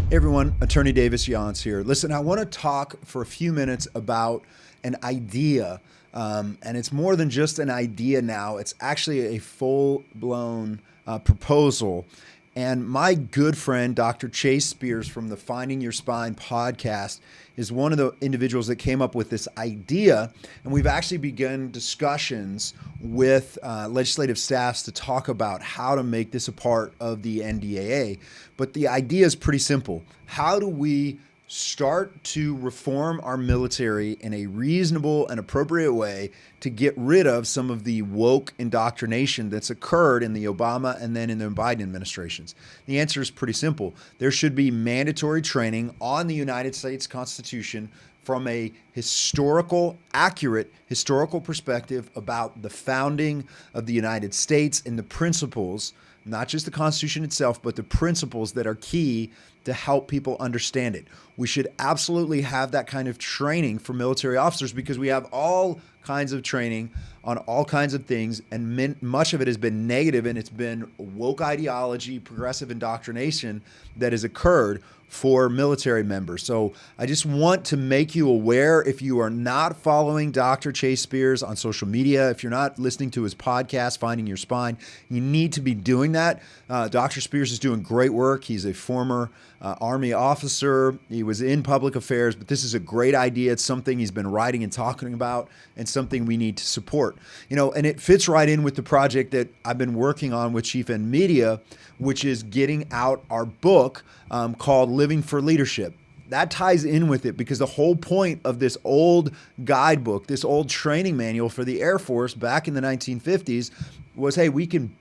Hey everyone, Attorney Davis Younts here. Listen, I want to talk for a few minutes about an idea, and it's more than just an idea now. It's actually a full-blown proposal. And my good friend, Dr. Chase Spears from the Finding Your Spine podcast is one of the individuals that came up with this idea. And we've actually begun discussions with legislative staffs to talk about how to make this a part of the NDAA. But the idea is pretty simple. How do we start to reform our military in a reasonable and appropriate way to get rid of some of the woke indoctrination that's occurred in the Obama and then in the Biden administrations? The answer is pretty simple. There should be mandatory training on the United States Constitution from a accurate historical perspective about the founding of the United States and the principles, not just the Constitution itself, but the principles that are key to help people understand it. We should absolutely have that kind of training for military officers because we have all kinds of training on all kinds of things, and much of it has been negative, and it's been woke ideology, progressive indoctrination that has occurred for military members. So I just want to make you aware, if you are not following Dr. Chase Spears on social media, if you're not listening to his podcast, Finding Your Spine, you need to be doing that. Dr. Spears is doing great work. He's a former Army officer. He was in public affairs, but this is a great idea. It's something he's been writing and talking about, and something we need to support. And it fits right in with the project that I've been working on with Chief End Media, which is getting out our book called Living for Leadership. That ties in with it because the whole point of this old guidebook, this old training manual for the Air Force back in the 1950s was, hey, we can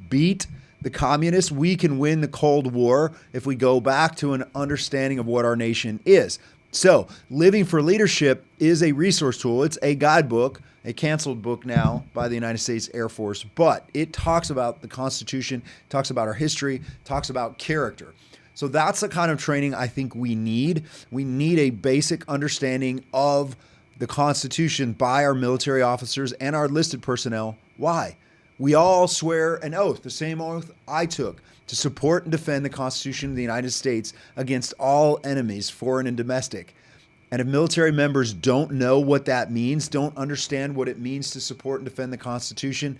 beat the communists, we can win the Cold War if we go back to an understanding of what our nation is. So Living for Leadership is a resource tool. It's a guidebook, a canceled book now by the United States Air Force, but it talks about the Constitution, talks about our history, talks about character. So that's the kind of training I think we need. We need a basic understanding of the Constitution by our military officers and our enlisted personnel. Why? We all swear an oath, the same oath I took, to support and defend the Constitution of the United States against all enemies, foreign and domestic. And if military members don't know what that means, don't understand what it means to support and defend the Constitution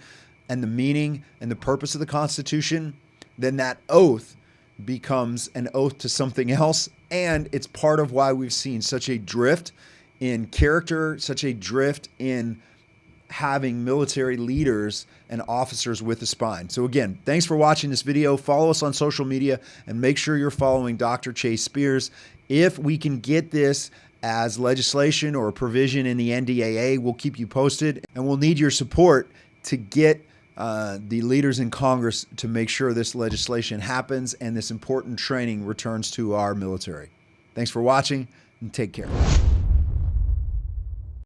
and the meaning and the purpose of the Constitution, then that oath becomes an oath to something else. And it's part of why we've seen such a drift in character, such a drift in having military leaders and officers with a spine. So again, thanks for watching this video. Follow us on social media and make sure you're following Dr. Chase Spears. If we can get this as legislation or a provision in the NDAA, we'll keep you posted, and we'll need your support to get the leaders in Congress to make sure this legislation happens and this important training returns to our military. Thanks for watching, and take care.